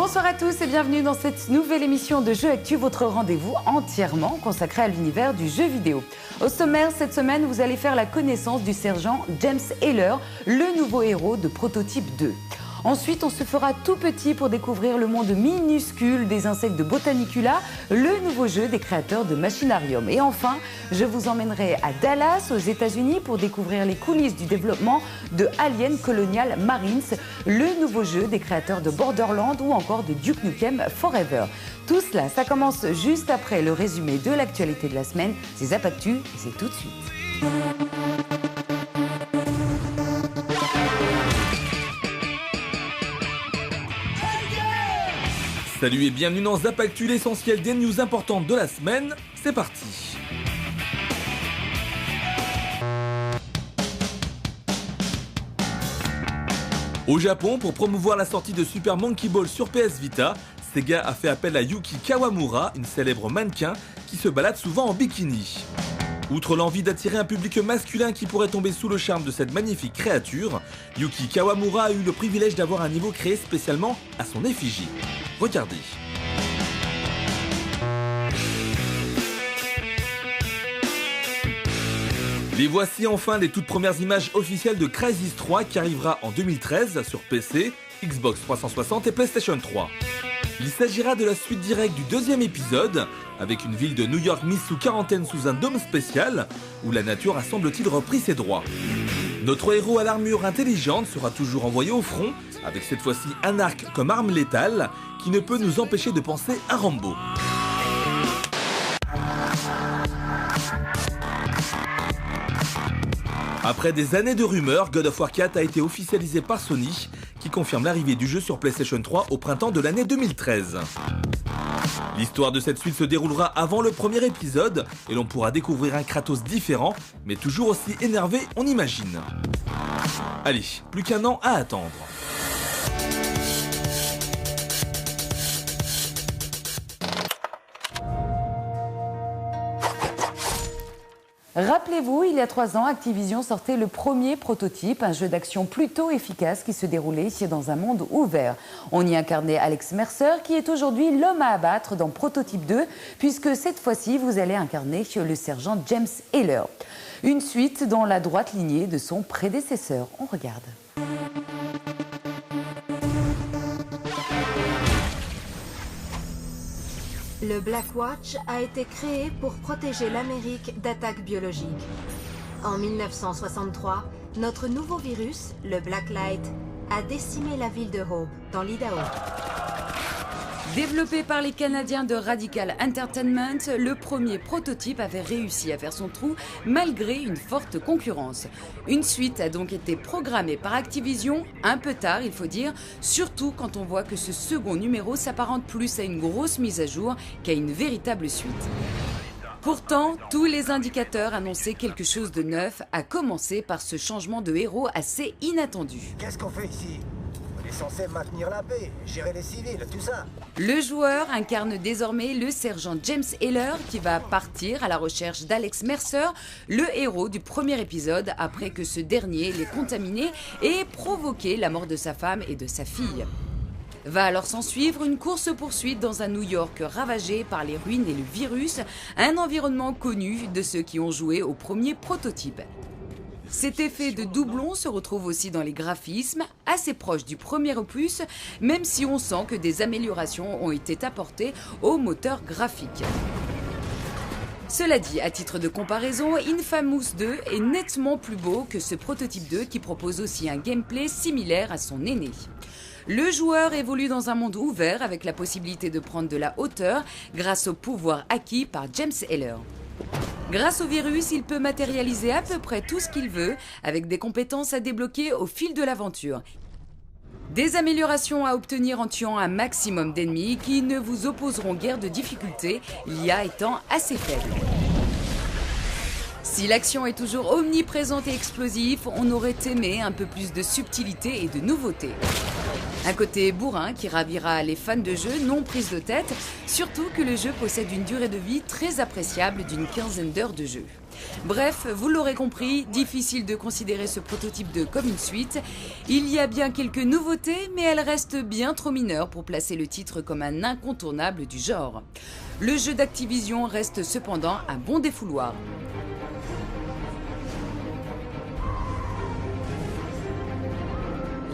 Bonsoir à tous et bienvenue dans cette nouvelle émission de Jeux Actu, votre rendez-vous entièrement consacré à l'univers du jeu vidéo. Au sommaire, cette semaine, vous allez faire la connaissance du sergent James Heller, le nouveau héros de Prototype 2. Ensuite, on se fera tout petit pour découvrir le monde minuscule des insectes de Botanicula, le nouveau jeu des créateurs de Machinarium. Et enfin, je vous emmènerai à Dallas, aux États-Unis, pour découvrir les coulisses du développement de Alien Colonial Marines, le nouveau jeu des créateurs de Borderlands ou encore de Duke Nukem Forever. Tout cela, ça commence juste après le résumé de l'actualité de la semaine. C'est Zap Actu et c'est tout de suite. Salut et bienvenue dans Zap Actu, l'essentiel des news importantes de la semaine. C'est parti. Au Japon, pour promouvoir la sortie de Super Monkey Ball sur PS Vita, Sega a fait appel à Yuki Kawamura, une célèbre mannequin qui se balade souvent en bikini. Outre l'envie d'attirer un public masculin qui pourrait tomber sous le charme de cette magnifique créature, Yuki Kawamura a eu le privilège d'avoir un niveau créé spécialement à son effigie. Regardez. Les voici enfin les toutes premières images officielles de Crysis 3 qui arrivera en 2013 sur PC, Xbox 360 et PlayStation 3. Il s'agira de la suite directe du deuxième épisode, avec une ville de New York mise sous quarantaine sous un dôme spécial, où la nature a semble-t-il repris ses droits. Notre héros à l'armure intelligente sera toujours envoyé au front, avec cette fois-ci un arc comme arme létale, qui ne peut nous empêcher de penser à Rambo. Après des années de rumeurs, God of War 4 a été officialisé par Sony, qui confirme l'arrivée du jeu sur PlayStation 3 au printemps de l'année 2013. L'histoire de cette suite se déroulera avant le premier épisode, et l'on pourra découvrir un Kratos différent, mais toujours aussi énervé, on imagine. Allez, plus qu'un an à attendre. Rappelez-vous, il y a 3 ans, Activision sortait le premier prototype, un jeu d'action plutôt efficace qui se déroulait ici dans un monde ouvert. On y incarnait Alex Mercer, qui est aujourd'hui l'homme à abattre dans Prototype 2, puisque cette fois-ci, vous allez incarner le sergent James Heller. Une suite dans la droite lignée de son prédécesseur. On regarde. Le Black Watch a été créé pour protéger l'Amérique d'attaques biologiques. En 1963, notre nouveau virus, le Black Light, a décimé la ville de Hope, dans l'Idaho. Développé par les Canadiens de Radical Entertainment, le premier prototype avait réussi à faire son trou malgré une forte concurrence. Une suite a donc été programmée par Activision, un peu tard il faut dire, surtout quand on voit que ce second numéro s'apparente plus à une grosse mise à jour qu'à une véritable suite. Pourtant, tous les indicateurs annonçaient quelque chose de neuf, à commencer par ce changement de héros assez inattendu. Qu'est-ce qu'on fait ici ? On est censé maintenir la paix, gérer les civils, tout ça. Le joueur incarne désormais le sergent James Heller qui va partir à la recherche d'Alex Mercer, le héros du premier épisode après que ce dernier l'ait contaminé et provoqué la mort de sa femme et de sa fille. Va alors s'en suivre une course-poursuite dans un New York ravagé par les ruines et le virus, un environnement connu de ceux qui ont joué au premier prototype. Cet effet de doublon se retrouve aussi dans les graphismes, assez proches du premier opus, même si on sent que des améliorations ont été apportées au moteur graphique. Cela dit, à titre de comparaison, Infamous 2 est nettement plus beau que ce prototype 2 qui propose aussi un gameplay similaire à son aîné. Le joueur évolue dans un monde ouvert avec la possibilité de prendre de la hauteur grâce au pouvoir acquis par James Heller. Grâce au virus, il peut matérialiser à peu près tout ce qu'il veut, avec des compétences à débloquer au fil de l'aventure. Des améliorations à obtenir en tuant un maximum d'ennemis qui ne vous opposeront guère de difficultés, l'IA étant assez faible. Si l'action est toujours omniprésente et explosive, on aurait aimé un peu plus de subtilité et de nouveauté. Un côté bourrin qui ravira les fans de jeux non prises de tête, surtout que le jeu possède une durée de vie très appréciable d'une 15aine d'heures de jeu. Bref, vous l'aurez compris, difficile de considérer ce prototype comme une suite. Il y a bien quelques nouveautés, mais elles restent bien trop mineures pour placer le titre comme un incontournable du genre. Le jeu d'Activision reste cependant un bon défouloir.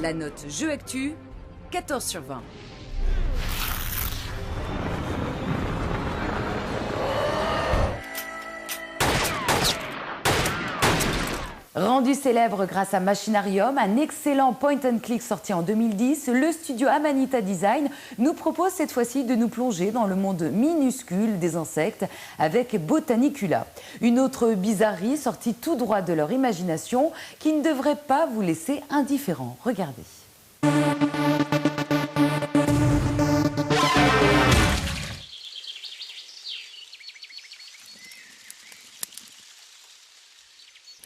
La note Jeux Actu, 14 sur 20. Rendu célèbre grâce à Machinarium, un excellent point and click sorti en 2010, le studio Amanita Design nous propose cette fois-ci de nous plonger dans le monde minuscule des insectes avec Botanicula. Une autre bizarrerie sortie tout droit de leur imagination qui ne devrait pas vous laisser indifférent. Regardez.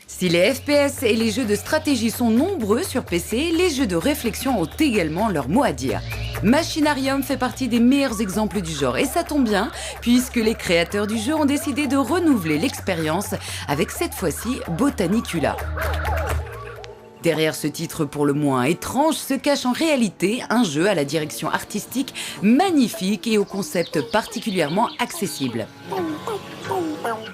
Si les FPS et les jeux de stratégie sont nombreux sur PC, les jeux de réflexion ont également leur mot à dire. Machinarium fait partie des meilleurs exemples du genre et ça tombe bien puisque les créateurs du jeu ont décidé de renouveler l'expérience avec cette fois-ci Botanicula. Derrière ce titre pour le moins étrange se cache en réalité un jeu à la direction artistique magnifique et au concept particulièrement accessible.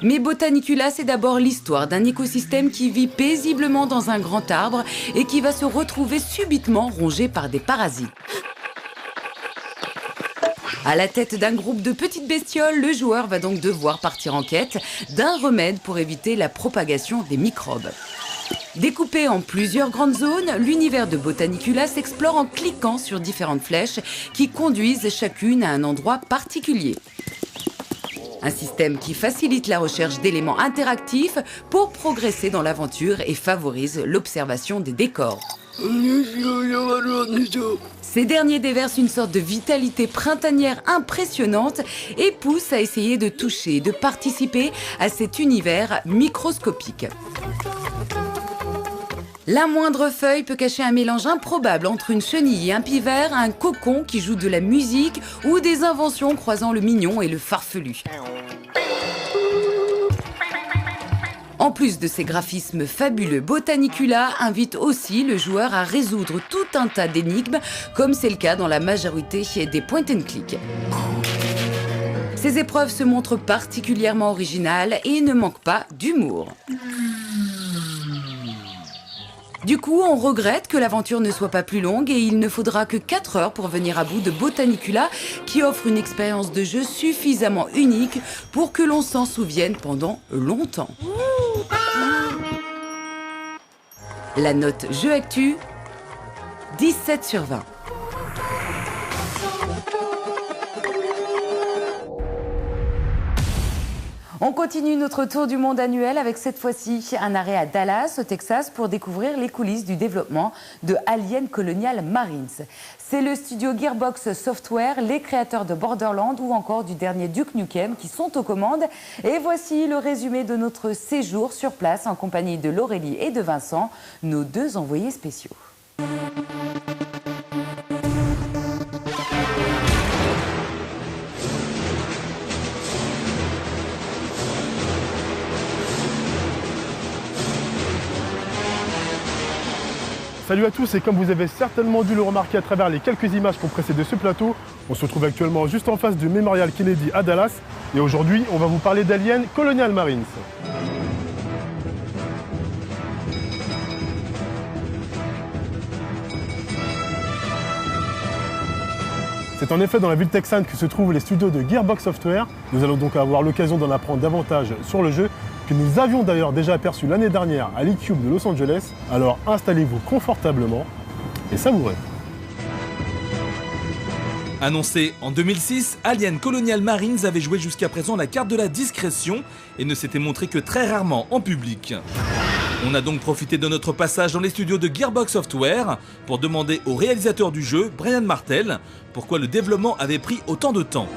Mais Botanicula, c'est d'abord l'histoire d'un écosystème qui vit paisiblement dans un grand arbre et qui va se retrouver subitement rongé par des parasites. À la tête d'un groupe de petites bestioles, le joueur va donc devoir partir en quête d'un remède pour éviter la propagation des microbes. Découpé en plusieurs grandes zones, l'univers de Botanicula s'explore en cliquant sur différentes flèches qui conduisent chacune à un endroit particulier. Un système qui facilite la recherche d'éléments interactifs pour progresser dans l'aventure et favorise l'observation des décors. Ces derniers déversent une sorte de vitalité printanière impressionnante et poussent à essayer de toucher, de participer à cet univers microscopique. La moindre feuille peut cacher un mélange improbable entre une chenille et un pivert, un cocon qui joue de la musique ou des inventions croisant le mignon et le farfelu. En plus de ces graphismes fabuleux, Botanicula invite aussi le joueur à résoudre tout un tas d'énigmes, comme c'est le cas dans la majorité des point and click. Ces épreuves se montrent particulièrement originales et ne manquent pas d'humour. Du coup, on regrette que l'aventure ne soit pas plus longue et il ne faudra que 4 heures pour venir à bout de Botanicula qui offre une expérience de jeu suffisamment unique pour que l'on s'en souvienne pendant longtemps. La note Jeux Actu, 17 sur 20. On continue notre tour du monde annuel avec cette fois-ci un arrêt à Dallas, au Texas, pour découvrir les coulisses du développement de Alien Colonial Marines. C'est le studio Gearbox Software, les créateurs de Borderlands ou encore du dernier Duke Nukem qui sont aux commandes. Et voici le résumé de notre séjour sur place en compagnie de Laurélie et de Vincent, nos 2 envoyés spéciaux. Salut à tous et comme vous avez certainement dû le remarquer à travers les quelques images qui ont précédé ce plateau, on se retrouve actuellement juste en face du Memorial Kennedy à Dallas et aujourd'hui on va vous parler d'Alien Colonial Marines. C'est en effet dans la ville texane que se trouvent les studios de Gearbox Software. Nous allons donc avoir l'occasion d'en apprendre davantage sur le jeu, que nous avions d'ailleurs déjà aperçu l'année dernière à l'E-Cube de Los Angeles. Alors installez-vous confortablement et savourez. Annoncé en 2006, Alien Colonial Marines avait joué jusqu'à présent la carte de la discrétion et ne s'était montré que très rarement en public. On a donc profité de notre passage dans les studios de Gearbox Software pour demander au réalisateur du jeu, Brian Martell, pourquoi le développement avait pris autant de temps.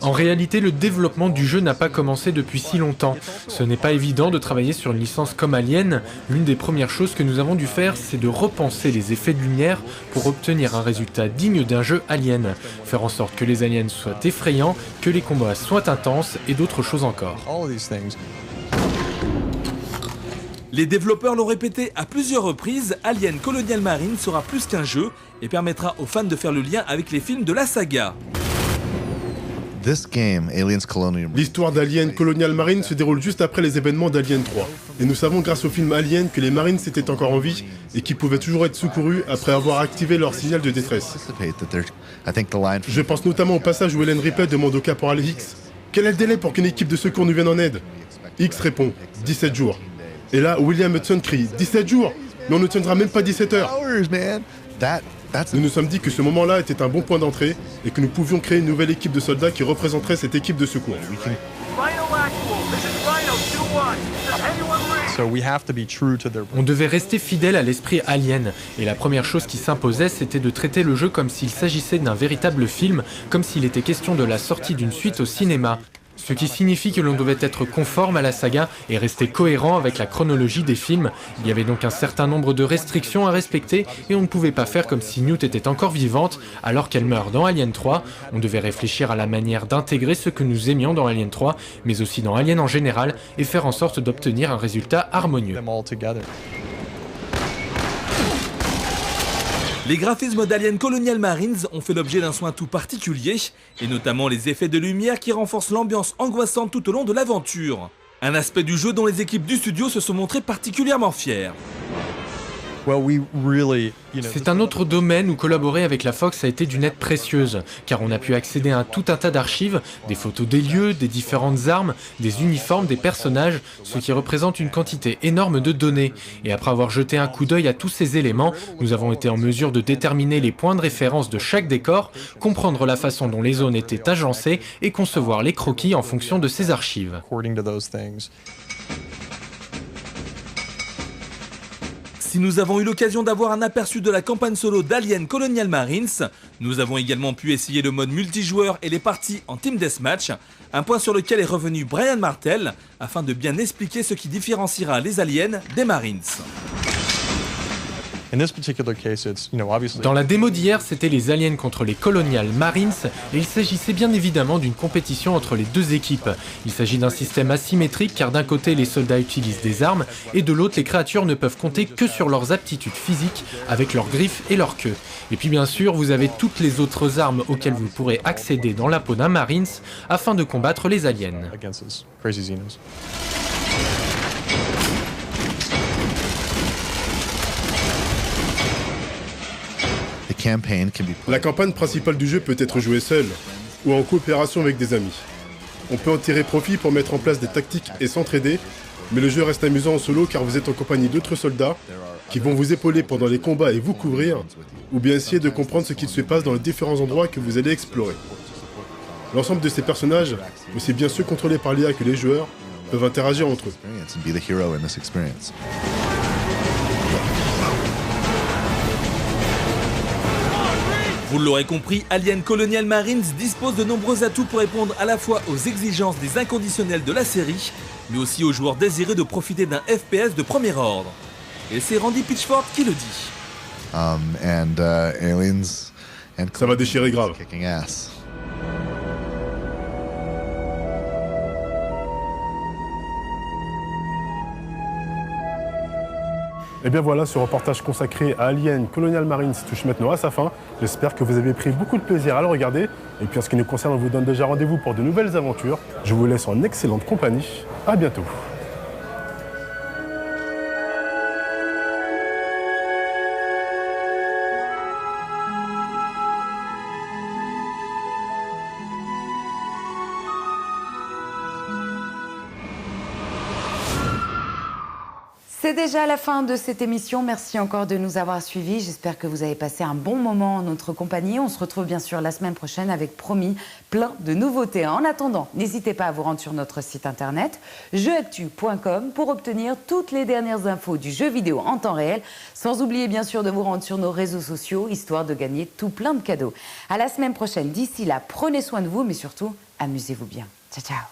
En réalité, le développement du jeu n'a pas commencé depuis si longtemps. Ce n'est pas évident de travailler sur une licence comme Alien. L'une des premières choses que nous avons dû faire, c'est de repenser les effets de lumière pour obtenir un résultat digne d'un jeu Alien. Faire en sorte que les aliens soient effrayants, que les combats soient intenses et d'autres choses encore. Les développeurs l'ont répété à plusieurs reprises, Alien Colonial Marine sera plus qu'un jeu et permettra aux fans de faire le lien avec les films de la saga. L'histoire d'Alien Colonial Marine se déroule juste après les événements d'Alien 3. Et nous savons grâce au film Alien que les Marines étaient encore en vie et qu'ils pouvaient toujours être secourus après avoir activé leur signal de détresse. Je pense notamment au passage où Ellen Ripley demande au caporal X « Quel est le délai pour qu'une équipe de secours nous vienne en aide ?» X répond « 17 jours ». Et là, William Hudson crie « 17 jours ? Mais on ne tiendra même pas 17 heures !» Nous nous sommes dit que ce moment-là était un bon point d'entrée et que nous pouvions créer une nouvelle équipe de soldats qui représenterait cette équipe de secours. On devait rester fidèle à l'esprit Alien, et la première chose qui s'imposait, c'était de traiter le jeu comme s'il s'agissait d'un véritable film, comme s'il était question de la sortie d'une suite au cinéma. Ce qui signifie que l'on devait être conforme à la saga et rester cohérent avec la chronologie des films. Il y avait donc un certain nombre de restrictions à respecter et on ne pouvait pas faire comme si Newt était encore vivante alors qu'elle meurt dans Alien 3. On devait réfléchir à la manière d'intégrer ce que nous aimions dans Alien 3, mais aussi dans Alien en général, et faire en sorte d'obtenir un résultat harmonieux. Les graphismes d'Alien Colonial Marines ont fait l'objet d'un soin tout particulier, et notamment les effets de lumière qui renforcent l'ambiance angoissante tout au long de l'aventure. Un aspect du jeu dont les équipes du studio se sont montrées particulièrement fières. C'est un autre domaine où collaborer avec la Fox a été d'une aide précieuse, car on a pu accéder à tout un tas d'archives, des photos des lieux, des différentes armes, des uniformes, des personnages, ce qui représente une quantité énorme de données. Et après avoir jeté un coup d'œil à tous ces éléments, nous avons été en mesure de déterminer les points de référence de chaque décor, comprendre la façon dont les zones étaient agencées et concevoir les croquis en fonction de ces archives. Si nous avons eu l'occasion d'avoir un aperçu de la campagne solo d'Alien Colonial Marines, nous avons également pu essayer le mode multijoueur et les parties en Team Deathmatch, un point sur lequel est revenu Brian Martel afin de bien expliquer ce qui différenciera les aliens des Marines. Dans la démo d'hier, c'était les aliens contre les Colonial Marines et il s'agissait bien évidemment d'une compétition entre les deux équipes. Il s'agit d'un système asymétrique car d'un côté les soldats utilisent des armes et de l'autre les créatures ne peuvent compter que sur leurs aptitudes physiques avec leurs griffes et leur queue. Et puis bien sûr, vous avez toutes les autres armes auxquelles vous pourrez accéder dans la peau d'un Marines afin de combattre les aliens. La campagne principale du jeu peut être jouée seule ou en coopération avec des amis. On peut en tirer profit pour mettre en place des tactiques et s'entraider, mais le jeu reste amusant en solo car vous êtes en compagnie d'autres soldats qui vont vous épauler pendant les combats et vous couvrir, ou bien essayer de comprendre ce qu'il se passe dans les différents endroits que vous allez explorer. L'ensemble de ces personnages, aussi bien ceux contrôlés par l'IA que les joueurs, peuvent interagir entre eux. Vous l'aurez compris, Alien Colonial Marines dispose de nombreux atouts pour répondre à la fois aux exigences des inconditionnels de la série, mais aussi aux joueurs désireux de profiter d'un FPS de premier ordre. Et c'est Randy Pitchford qui le dit. Ça va déchirer grave. Et bien voilà, ce reportage consacré à Alien Colonial Marines touche maintenant à sa fin. J'espère que vous avez pris beaucoup de plaisir à le regarder. Et puis en ce qui nous concerne, on vous donne déjà rendez-vous pour de nouvelles aventures. Je vous laisse en excellente compagnie. À bientôt. C'est déjà la fin de cette émission. Merci encore de nous avoir suivis. J'espère que vous avez passé un bon moment en notre compagnie. On se retrouve bien sûr la semaine prochaine avec, promis, plein de nouveautés. En attendant, n'hésitez pas à vous rendre sur notre site internet jeuactu.com pour obtenir toutes les dernières infos du jeu vidéo en temps réel. Sans oublier bien sûr de vous rendre sur nos réseaux sociaux, histoire de gagner tout plein de cadeaux. À la semaine prochaine. D'ici là, prenez soin de vous, mais surtout, amusez-vous bien. Ciao, ciao.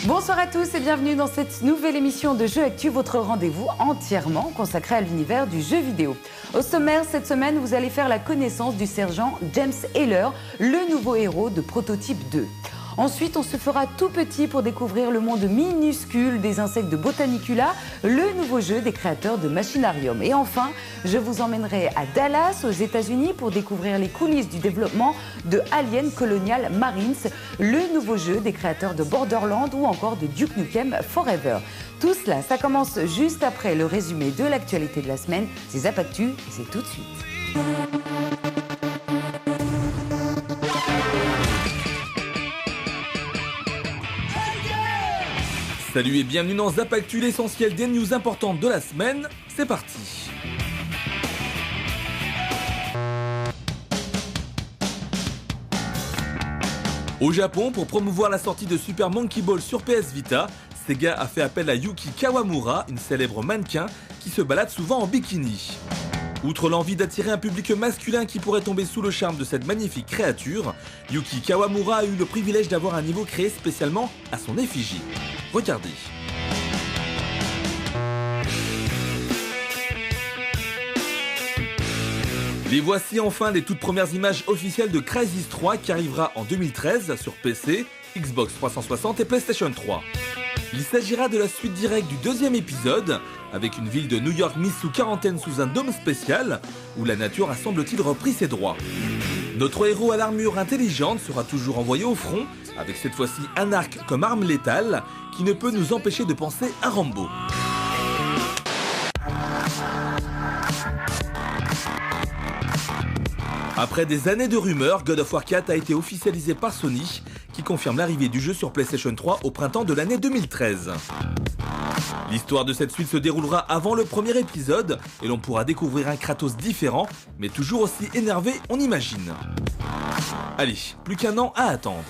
Bonsoir à tous et bienvenue dans cette nouvelle émission de Jeux Actu, votre rendez-vous entièrement consacré à l'univers du jeu vidéo. Au sommaire, cette semaine, vous allez faire la connaissance du sergent James Heller, le nouveau héros de Prototype 2. Ensuite, on se fera tout petit pour découvrir le monde minuscule des insectes de Botanicula, le nouveau jeu des créateurs de Machinarium. Et enfin, je vous emmènerai à Dallas, aux États-Unis, pour découvrir les coulisses du développement de Alien Colonial Marines, le nouveau jeu des créateurs de Borderlands ou encore de Duke Nukem Forever. Tout cela, ça commence juste après le résumé de l'actualité de la semaine. C'est Zap Actu et c'est tout de suite. Salut et bienvenue dans Zap Actu, l'essentiel des news importantes de la semaine. C'est parti. Au Japon, pour promouvoir la sortie de Super Monkey Ball sur PS Vita, Sega a fait appel à Yuki Kawamura, une célèbre mannequin qui se balade souvent en bikini. Outre l'envie d'attirer un public masculin qui pourrait tomber sous le charme de cette magnifique créature, Yuki Kawamura a eu le privilège d'avoir un niveau créé spécialement à son effigie. Regardez. Les voici enfin les toutes premières images officielles de Crysis 3 qui arrivera en 2013 sur PC, Xbox 360 et PlayStation 3. Il s'agira de la suite directe du deuxième épisode, avec une ville de New York mise sous quarantaine sous un dôme spécial, où la nature a semble-t-il repris ses droits. Notre héros à l'armure intelligente sera toujours envoyé au front, avec cette fois-ci un arc comme arme létale, qui ne peut nous empêcher de penser à Rambo. Après des années de rumeurs, God of War 4 a été officialisé par Sony, qui confirme l'arrivée du jeu sur PlayStation 3 au printemps de l'année 2013. L'histoire de cette suite se déroulera avant le premier épisode, et l'on pourra découvrir un Kratos différent, mais toujours aussi énervé, on imagine. Allez, plus qu'un an à attendre.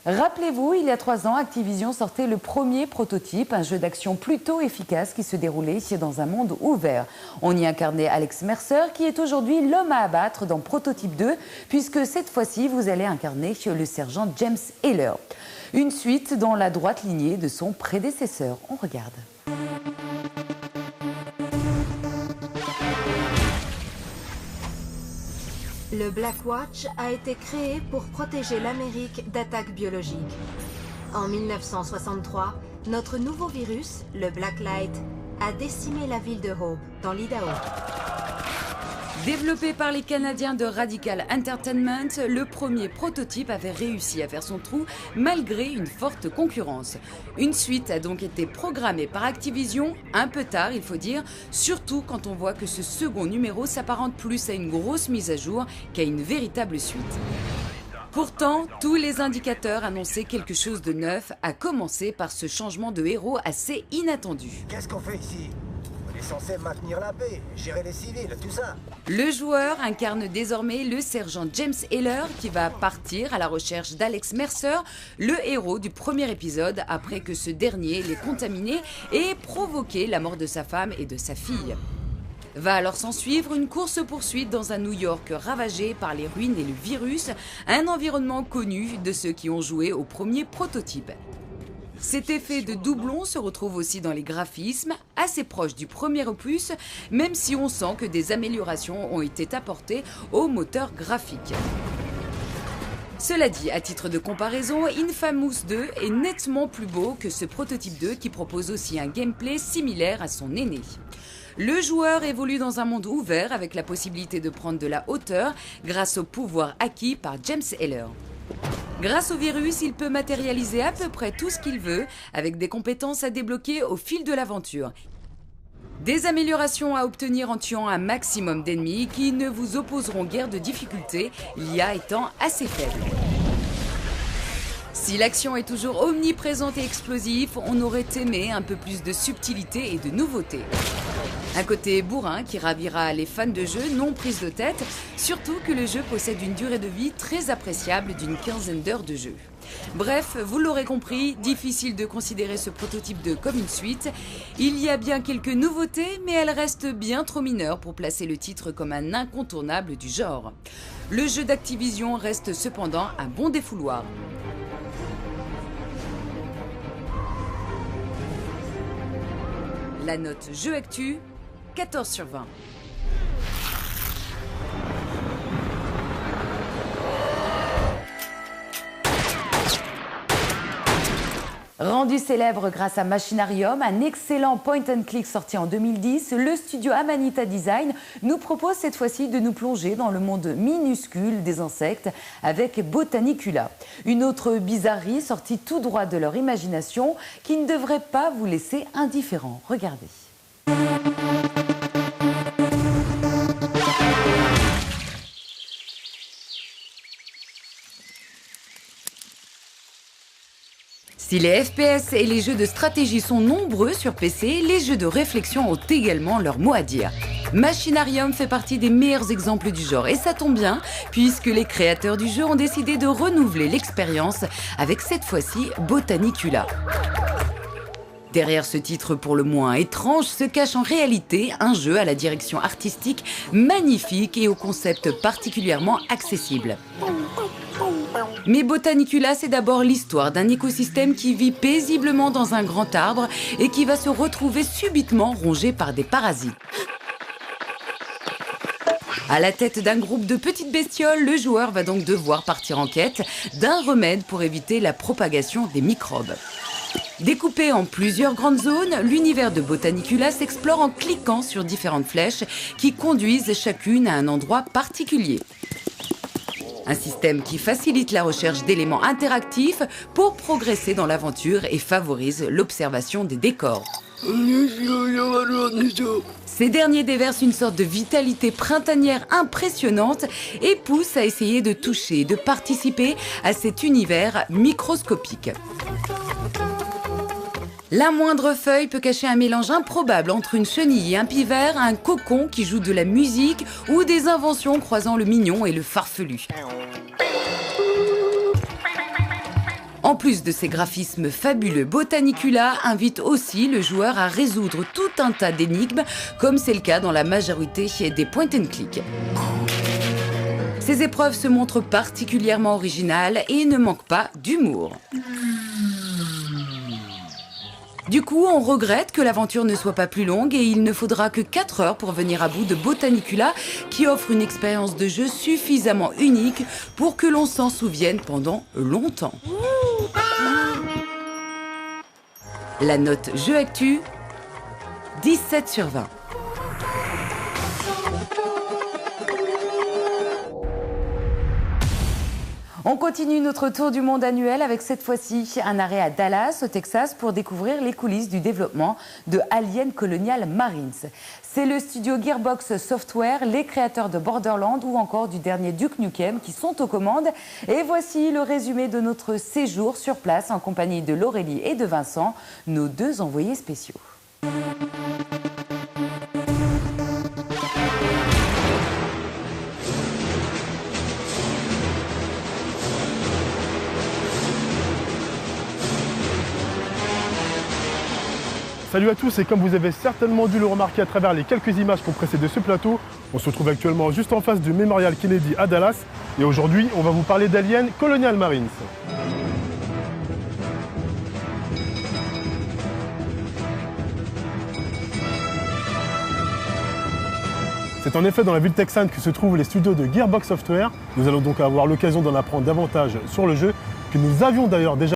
Rappelez-vous, il y a 3 ans, Activision sortait le premier prototype, un jeu d'action plutôt efficace qui se déroulait ici dans un monde ouvert. On y incarnait Alex Mercer, qui est aujourd'hui l'homme à abattre dans Prototype 2, puisque cette fois-ci, vous allez incarner le sergent James Heller. Une suite dans la droite lignée de son prédécesseur. On regarde. Le Black Watch a été créé pour protéger l'Amérique d'attaques biologiques. En 1963, notre nouveau virus, le Black Light, a décimé la ville de Hope, dans l'Idaho. Développé par les Canadiens de Radical Entertainment, le premier prototype avait réussi à faire son trou malgré une forte concurrence. Une suite a donc été programmée par Activision, un peu tard il faut dire, surtout quand on voit que ce second numéro s'apparente plus à une grosse mise à jour qu'à une véritable suite. Pourtant, tous les indicateurs annonçaient quelque chose de neuf, à commencer par ce changement de héros assez inattendu. Qu'est-ce qu'on fait ici? On est censé maintenir la paix, gérer les civils, tout ça. Le joueur incarne désormais le sergent James Heller qui va partir à la recherche d'Alex Mercer, le héros du premier épisode après que ce dernier l'ait contaminé et provoqué la mort de sa femme et de sa fille. Va alors s'en suivre une course-poursuite dans un New York ravagé par les ruines et le virus, un environnement connu de ceux qui ont joué au premier prototype. Cet effet de doublon se retrouve aussi dans les graphismes, assez proches du premier opus, même si on sent que des améliorations ont été apportées au moteur graphique. Cela dit, à titre de comparaison, Infamous 2 est nettement plus beau que ce prototype 2 qui propose aussi un gameplay similaire à son aîné. Le joueur évolue dans un monde ouvert avec la possibilité de prendre de la hauteur grâce au pouvoir acquis par James Heller. Grâce au virus, il peut matérialiser à peu près tout ce qu'il veut avec des compétences à débloquer au fil de l'aventure. Des améliorations à obtenir en tuant un maximum d'ennemis qui ne vous opposeront guère de difficultés, l'IA étant assez faible. Si l'action est toujours omniprésente et explosive, on aurait aimé un peu plus de subtilité et de nouveauté. Un côté bourrin qui ravira les fans de jeux non prises de tête, surtout que le jeu possède une durée de vie très appréciable d'une quinzaine d'heures de jeu. Bref, vous l'aurez compris, difficile de considérer ce prototype 2 comme une suite. Il y a bien quelques nouveautés, mais elles restent bien trop mineures pour placer le titre comme un incontournable du genre. Le jeu d'Activision reste cependant un bon défouloir. La note Jeux Actu, 14 sur 20. Rendu célèbre grâce à Machinarium, un excellent point and click sorti en 2010, le studio Amanita Design nous propose cette fois-ci de nous plonger dans le monde minuscule des insectes avec Botanicula. Une autre bizarrerie sortie tout droit de leur imagination qui ne devrait pas vous laisser indifférent. Regardez. Si les FPS et les jeux de stratégie sont nombreux sur PC, les jeux de réflexion ont également leur mot à dire. Machinarium fait partie des meilleurs exemples du genre et ça tombe bien puisque les créateurs du jeu ont décidé de renouveler l'expérience avec cette fois-ci Botanicula. Derrière ce titre pour le moins étrange se cache en réalité un jeu à la direction artistique magnifique et au concept particulièrement accessible. Mais Botanicula, c'est d'abord l'histoire d'un écosystème qui vit paisiblement dans un grand arbre et qui va se retrouver subitement rongé par des parasites. À la tête d'un groupe de petites bestioles, le joueur va donc devoir partir en quête d'un remède pour éviter la propagation des microbes. Découpé en plusieurs grandes zones, l'univers de Botanicula s'explore en cliquant sur différentes flèches qui conduisent chacune à un endroit particulier. Un système qui facilite la recherche d'éléments interactifs pour progresser dans l'aventure et favorise l'observation des décors. Ces derniers déversent une sorte de vitalité printanière impressionnante et poussent à essayer de toucher, de participer à cet univers microscopique. La moindre feuille peut cacher un mélange improbable entre une chenille et un pivert, un cocon qui joue de la musique ou des inventions croisant le mignon et le farfelu. En plus de ces graphismes fabuleux, Botanicula invite aussi le joueur à résoudre tout un tas d'énigmes, comme c'est le cas dans la majorité des point and click. Ces épreuves se montrent particulièrement originales et ne manquent pas d'humour. Du coup, on regrette que l'aventure ne soit pas plus longue et il ne faudra que 4 heures pour venir à bout de Botanicula qui offre une expérience de jeu suffisamment unique pour que l'on s'en souvienne pendant longtemps. La note Jeux Actu, 17 sur 20. On continue notre tour du monde annuel avec cette fois-ci un arrêt à Dallas, au Texas, pour découvrir les coulisses du développement de Alien Colonial Marines. C'est le studio Gearbox Software, les créateurs de Borderlands ou encore du dernier Duke Nukem qui sont aux commandes. Et voici le résumé de notre séjour sur place en compagnie de Laurélie et de Vincent, nos 2 envoyés spéciaux. Salut à tous et comme vous avez certainement dû le remarquer à travers les quelques images qui ont précédé ce plateau, on se trouve actuellement juste en face du Memorial Kennedy à Dallas et aujourd'hui on va vous parler d'Alien Colonial Marines. C'est en effet dans la ville texane que se trouvent les studios de Gearbox Software. Nous allons donc avoir l'occasion d'en apprendre davantage sur le jeu, que nous avions d'ailleurs déjà